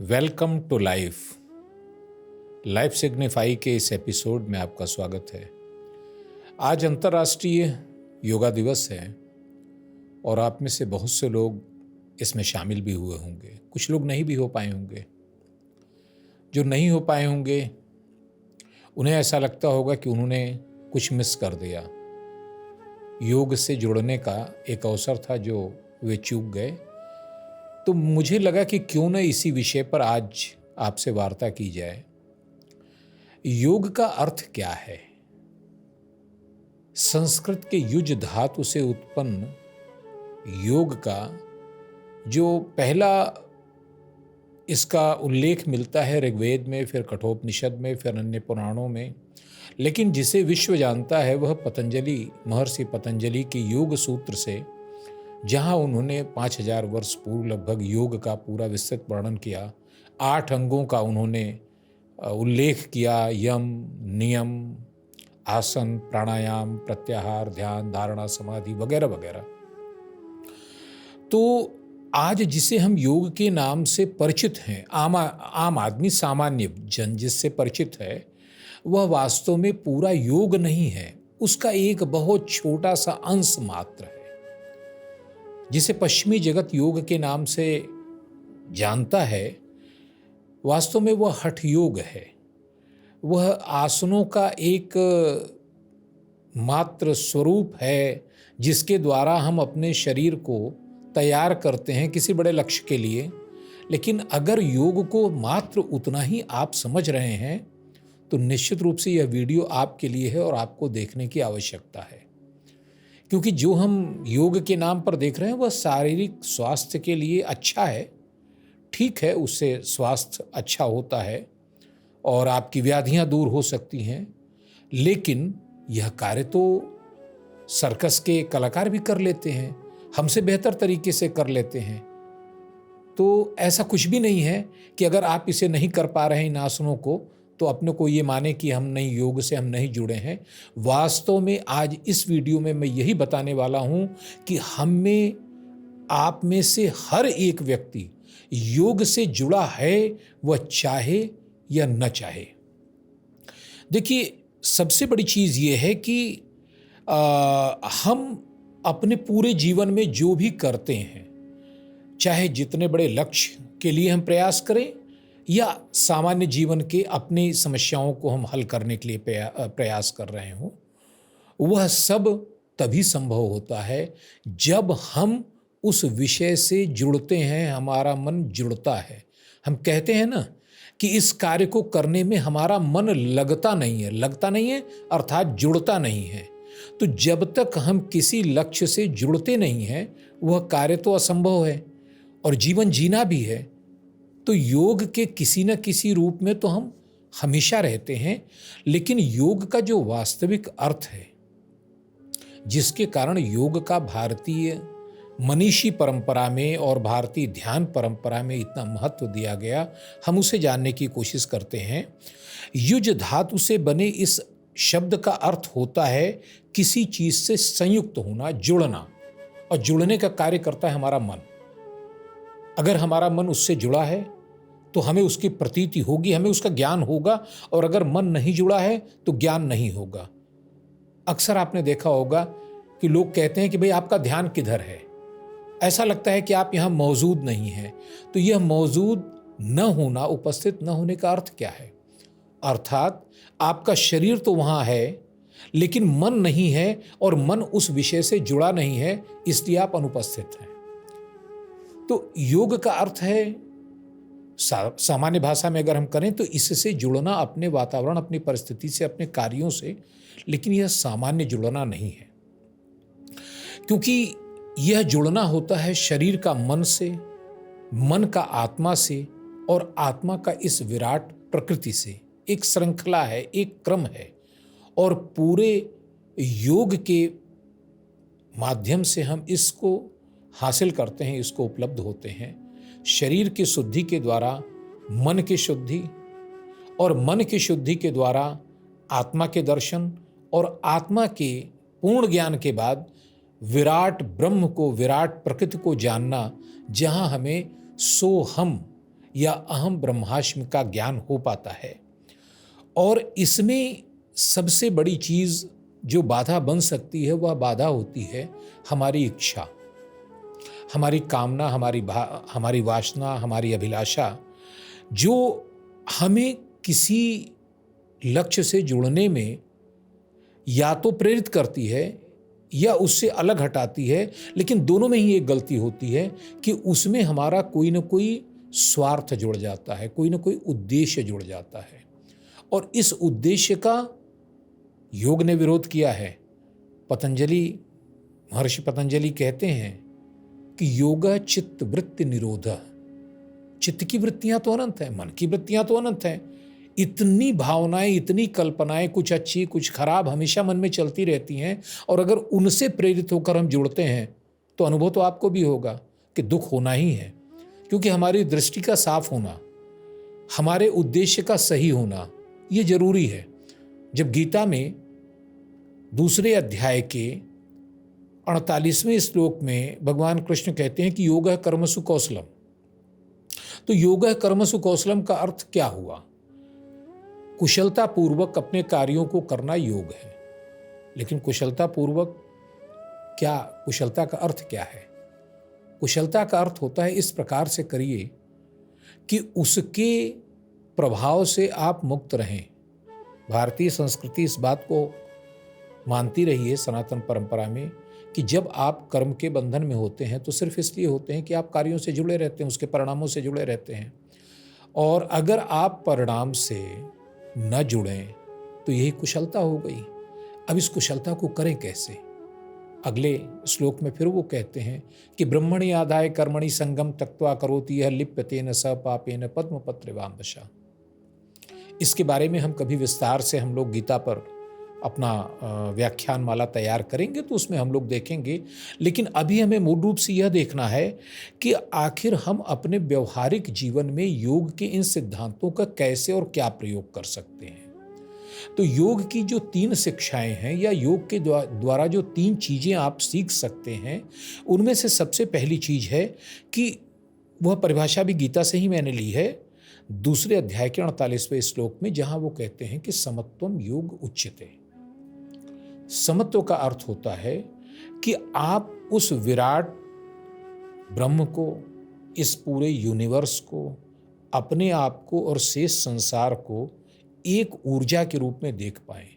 Welcome to life. Life signify के इस episode में आपका स्वागत है। आज अंतर्राष्ट्रीय योगा दिवस है और आप में से बहुत से लोग इसमें शामिल भी हुए होंगे, कुछ लोग नहीं भी हो पाए होंगे। जो नहीं हो पाए होंगे उन्हें ऐसा लगता होगा कि उन्होंने कुछ मिस कर दिया। योग से जुड़ने का एक अवसर था जो वे चूक गए। तो मुझे लगा कि क्यों न इसी विषय पर आज आपसे वार्ता की जाए। योग का अर्थ क्या है? संस्कृत के युज धातु से उत्पन्न योग का जो पहला इसका उल्लेख मिलता है ऋग्वेद में, फिर कठोपनिषद में, फिर अन्य पुराणों में, लेकिन जिसे विश्व जानता है वह पतंजलि, महर्षि पतंजलि के योग सूत्र से, जहां उन्होंने 5000 वर्ष पूर्व लगभग योग का पूरा विस्तृत वर्णन किया। 8 अंगों का उन्होंने उल्लेख किया, यम, नियम, आसन, प्राणायाम, प्रत्याहार, ध्यान, धारणा, समाधि वगैरह वगैरह। तो आज जिसे हम योग के नाम से परिचित हैं, आम आदमी, सामान्य जन जिससे परिचित है, वह वास्तव में पूरा योग नहीं है, उसका एक बहुत छोटा सा अंश मात्र है। जिसे पश्चिमी जगत योग के नाम से जानता है, वास्तव में वह हठ योग है। वह आसनों का एक मात्र स्वरूप है जिसके द्वारा हम अपने शरीर को तैयार करते हैं किसी बड़े लक्ष्य के लिए। लेकिन अगर योग को मात्र उतना ही आप समझ रहे हैं तो निश्चित रूप से यह वीडियो आपके लिए है और आपको देखने की आवश्यकता है, क्योंकि जो हम योग के नाम पर देख रहे हैं वह शारीरिक स्वास्थ्य के लिए अच्छा है। ठीक है, उससे स्वास्थ्य अच्छा होता है और आपकी व्याधियां दूर हो सकती हैं, लेकिन यह कार्य तो सर्कस के कलाकार भी कर लेते हैं, हमसे बेहतर तरीके से कर लेते हैं। तो ऐसा कुछ भी नहीं है कि अगर आप इसे नहीं कर पा रहे हैं इन आसनों को तो अपने को ये माने कि हम नहीं, योग से हम नहीं जुड़े हैं। वास्तव में आज इस वीडियो में मैं यही बताने वाला हूं कि हम में, आप में से हर एक व्यक्ति योग से जुड़ा है, वह चाहे या न चाहे। देखिए, सबसे बड़ी चीज ये है कि हम अपने पूरे जीवन में जो भी करते हैं, चाहे जितने बड़े लक्ष्य के लिए हम प्रयास करें या सामान्य जीवन के अपनी समस्याओं को हम हल करने के लिए प्रयास कर रहे हों, वह सब तभी संभव होता है जब हम उस विषय से जुड़ते हैं, हमारा मन जुड़ता है। हम कहते हैं ना कि इस कार्य को करने में हमारा मन लगता नहीं है अर्थात जुड़ता नहीं है। तो जब तक हम किसी लक्ष्य से जुड़ते नहीं हैं, वह कार्य तो असंभव है और जीवन जीना भी है। तो योग के किसी न किसी रूप में तो हम हमेशा रहते हैं, लेकिन योग का जो वास्तविक अर्थ है, जिसके कारण योग का भारतीय मनीषी परंपरा में और भारतीय ध्यान परंपरा में इतना महत्व दिया गया, हम उसे जानने की कोशिश करते हैं। युज धातु से बने इस शब्द का अर्थ होता है किसी चीज से संयुक्त होना, जुड़ना, और जुड़ने का कार्य करता है हमारा मन। अगर हमारा मन उससे जुड़ा है तो हमें उसकी प्रतीति होगी, हमें उसका ज्ञान होगा, और अगर मन नहीं जुड़ा है तो ज्ञान नहीं होगा। अक्सर आपने देखा होगा कि लोग कहते हैं कि भाई आपका ध्यान किधर है, ऐसा लगता है कि आप यहां मौजूद नहीं हैं। तो यह मौजूद न होना, उपस्थित न होने का अर्थ क्या है? अर्थात आपका शरीर तो वहां है लेकिन मन नहीं है, और मन उस विषय से जुड़ा नहीं है, इसलिए आप अनुपस्थित हैं। तो योग का अर्थ है, सामान्य भाषा में अगर हम करें तो इससे जुड़ना अपने वातावरण, अपनी परिस्थिति से, अपने कार्यों से। लेकिन यह सामान्य जुड़ना नहीं है, क्योंकि यह जुड़ना होता है शरीर का मन से, मन का आत्मा से, और आत्मा का इस विराट प्रकृति से। एक श्रृंखला है, एक क्रम है, और पूरे योग के माध्यम से हम इसको हासिल करते हैं, इसको उपलब्ध होते हैं। शरीर की शुद्धि के द्वारा मन की शुद्धि, और मन की शुद्धि के द्वारा आत्मा के दर्शन, और आत्मा के पूर्ण ज्ञान के बाद विराट ब्रह्म को, विराट प्रकृति को जानना, जहां हमें सोहम या अहम ब्रह्मास्मि का ज्ञान हो पाता है। और इसमें सबसे बड़ी चीज़ जो बाधा बन सकती है, वह बाधा होती है हमारी इच्छा, हमारी कामना, हमारी वासना, हमारी अभिलाषा, जो हमें किसी लक्ष्य से जुड़ने में या तो प्रेरित करती है या उससे अलग हटाती है। लेकिन दोनों में ही एक गलती होती है कि उसमें हमारा कोई ना कोई स्वार्थ जुड़ जाता है, कोई ना कोई उद्देश्य जुड़ जाता है, और इस उद्देश्य का योग ने विरोध किया है। महर्षि पतंजलि कहते हैं कि योगा चित्त वृत्ति निरोध। चित्त की वृत्तियां तो अनंत हैं, मन की वृत्तियां तो अनंत हैं। इतनी भावनाएं, इतनी कल्पनाएं, कुछ अच्छी कुछ खराब, हमेशा मन में चलती रहती हैं। और अगर उनसे प्रेरित होकर हम जुड़ते हैं तो अनुभव तो आपको भी होगा कि दुख होना ही है, क्योंकि हमारी दृष्टि का साफ होना, हमारे उद्देश्य का सही होना, ये जरूरी है। जब गीता में दूसरे अध्याय के 48वें श्लोक में भगवान कृष्ण कहते हैं कि योगः कर्मसु कौशलम, तो योगः कर्मसु कौशलम का अर्थ क्या हुआ? कुशलता पूर्वक अपने कार्यों को करना योग है। लेकिन कुशलता पूर्वक क्या, कुशलता का अर्थ क्या है? कुशलता का अर्थ होता है इस प्रकार से करिए कि उसके प्रभाव से आप मुक्त रहें। भारतीय संस्कृति इस बात को मानती रही है, सनातन परंपरा में, कि जब आप कर्म के बंधन में होते हैं तो सिर्फ इसलिए होते हैं कि आप कार्यों से जुड़े रहते हैं, उसके परिणामों से जुड़े रहते हैं। और अगर आप परिणाम से न जुड़ें तो यही कुशलता हो गई। अब इस कुशलता को करें कैसे? अगले श्लोक में फिर वो कहते हैं कि ब्रह्मणि आदाय कर्मणि संगम त्यक्त्वा करोति यह लिप्यतेन स पापेन पद्मपत्रेवाम दशा। इसके बारे में हम कभी विस्तार से हम लोग गीता पर अपना व्याख्यान माला तैयार करेंगे तो उसमें हम लोग देखेंगे। लेकिन अभी हमें मूल रूप से यह देखना है कि आखिर हम अपने व्यवहारिक जीवन में योग के इन सिद्धांतों का कैसे और क्या प्रयोग कर सकते हैं। तो योग की जो 3 शिक्षाएं हैं या योग के द्वारा जो 3 चीजें आप सीख सकते हैं, उनमें से सबसे पहली चीज है कि वह परिभाषा भी गीता से ही मैंने ली है, दूसरे अध्याय के 48वें श्लोक में, जहां वो कहते हैं कि समत्वम योग उच्यते। समत्व का अर्थ होता है कि आप उस विराट ब्रह्म को, इस पूरे यूनिवर्स को, अपने आप को और शेष संसार को एक ऊर्जा के रूप में देख पाए।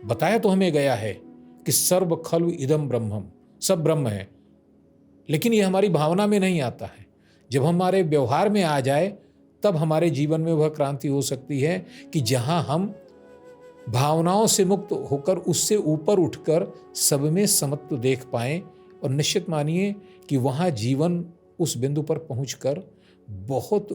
बताया तो हमें गया है कि सर्व खलु इदम ब्रह्मम, सब ब्रह्म है, लेकिन ये हमारी भावना में नहीं आता है। जब हमारे व्यवहार में आ जाए तब हमारे जीवन में वह क्रांति हो सकती है कि जहां हम भावनाओं से मुक्त होकर उससे ऊपर उठकर सब में समत्व देख पाएं। और निश्चित मानिए कि वहां जीवन उस बिंदु पर पहुंचकर बहुत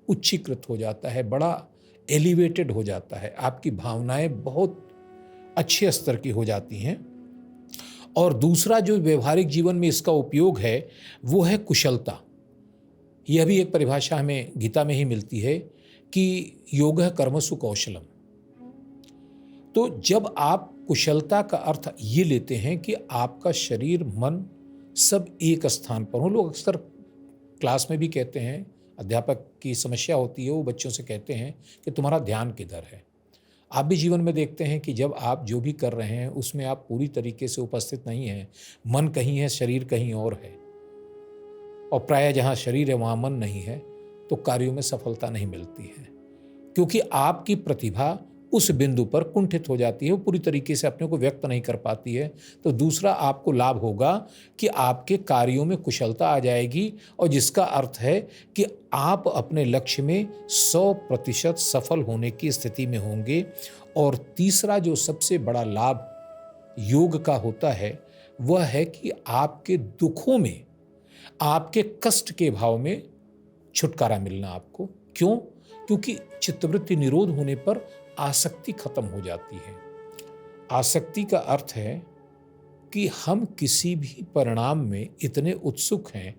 उच्चीकृत हो जाता है, बड़ा एलिवेटेड हो जाता है। आपकी भावनाएं बहुत अच्छे स्तर की हो जाती हैं। और दूसरा जो व्यवहारिक जीवन में इसका उपयोग है वो है कुशलता। यह भी एक परिभाषा हमें गीता में ही मिलती है कि योगः कर्मसु कौशलम। तो जब आप कुशलता का अर्थ ये लेते हैं कि आपका शरीर मन सब एक स्थान पर हो। लोग अक्सर क्लास में भी कहते हैं, अध्यापक की समस्या होती है, वो बच्चों से कहते हैं कि तुम्हारा ध्यान किधर है। आप भी जीवन में देखते हैं कि जब आप जो भी कर रहे हैं उसमें आप पूरी तरीके से उपस्थित नहीं हैं, मन कहीं है, शरीर कहीं और है। और प्रायः जहाँ शरीर है वहाँ मन नहीं है, तो कार्यों में सफलता नहीं मिलती है, क्योंकि आपकी प्रतिभा उस बिंदु पर कुंठित हो जाती है, वो पूरी तरीके से अपने को व्यक्त नहीं कर पाती है। तो दूसरा आपको लाभ होगा कि आपके कार्यों में कुशलता आ जाएगी, और जिसका अर्थ है कि आप अपने लक्ष्य में 100% सफल होने की स्थिति में होंगे। और तीसरा जो सबसे बड़ा लाभ योग का होता है वह है कि आपके दुखों में, आपके कष्ट के भाव में छुटकारा मिलना आपको। क्यों? क्योंकि चित्तवृत्ति निरोध होने पर आसक्ति खत्म हो जाती है। आसक्ति का अर्थ है कि हम किसी भी परिणाम में इतने उत्सुक हैं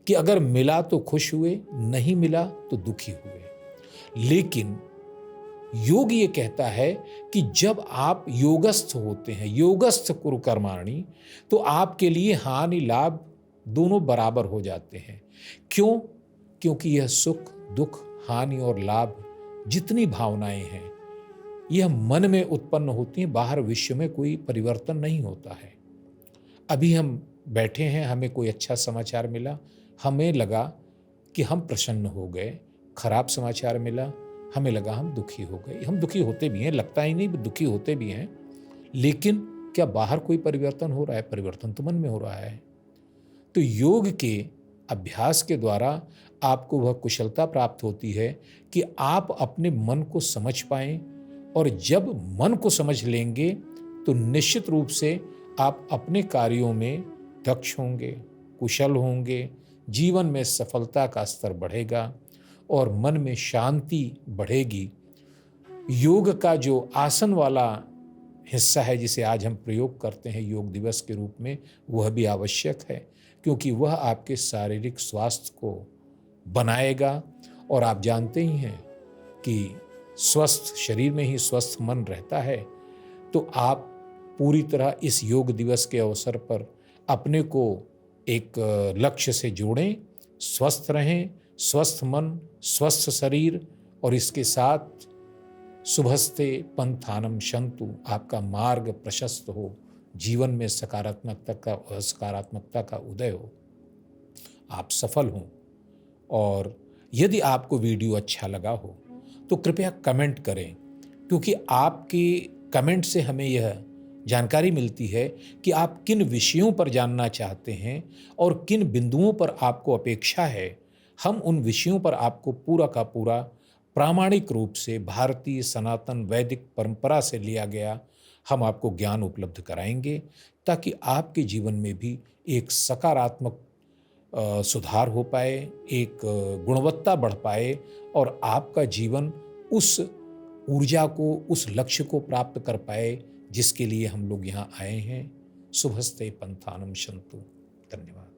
कि अगर मिला तो खुश हुए, नहीं मिला तो दुखी हुए। लेकिन योग ये कहता है कि जब आप योगस्थ होते हैं, योगस्थ कुरु कर्माणि, तो आपके लिए हानि लाभ दोनों बराबर हो जाते हैं। क्यों? क्योंकि यह सुख, दुख, हानि और लाभ जितनी भावनाएं हैं यह मन में उत्पन्न होती हैं, बाहर विश्व में कोई परिवर्तन नहीं होता है। अभी हम बैठे हैं, हमें कोई अच्छा समाचार मिला, हमें लगा कि हम प्रसन्न हो गए। खराब समाचार मिला, हमें लगा हम दुखी हो गए। हम दुखी होते भी हैं, लगता ही नहीं, दुखी होते भी हैं, लेकिन क्या बाहर कोई परिवर्तन हो रहा है? परिवर्तन तो मन में हो रहा है। तो योग के अभ्यास के द्वारा आपको वह कुशलता प्राप्त होती है कि आप अपने मन को समझ पाएं, और जब मन को समझ लेंगे तो निश्चित रूप से आप अपने कार्यों में दक्ष होंगे, कुशल होंगे, जीवन में सफलता का स्तर बढ़ेगा और मन में शांति बढ़ेगी। योग का जो आसन वाला हिस्सा है जिसे आज हम प्रयोग करते हैं योग दिवस के रूप में, वह भी आवश्यक है, क्योंकि वह आपके शारीरिक स्वास्थ्य को बनाएगा। और आप जानते ही हैं कि स्वस्थ शरीर में ही स्वस्थ मन रहता है। तो आप पूरी तरह इस योग दिवस के अवसर पर अपने को एक लक्ष्य से जोड़ें, स्वस्थ रहें, स्वस्थ मन, स्वस्थ शरीर, और इसके साथ शुभस्ते पंथानम शंतु, आपका मार्ग प्रशस्त हो, जीवन में सकारात्मकता का उदय हो, आप सफल हों। और यदि आपको वीडियो अच्छा लगा हो तो कृपया कमेंट करें, क्योंकि आपके कमेंट से हमें यह जानकारी मिलती है कि आप किन विषयों पर जानना चाहते हैं और किन बिंदुओं पर आपको अपेक्षा है। हम उन विषयों पर आपको पूरा का पूरा प्रामाणिक रूप से भारतीय सनातन वैदिक परंपरा से लिया गया हम आपको ज्ञान उपलब्ध कराएंगे, ताकि आपके जीवन में भी एक सकारात्मक सुधार हो पाए, एक गुणवत्ता बढ़ पाए, और आपका जीवन उस ऊर्जा को, उस लक्ष्य को प्राप्त कर पाए जिसके लिए हम लोग यहाँ आए हैं। शुभस्ते पंथानम शंतु। धन्यवाद।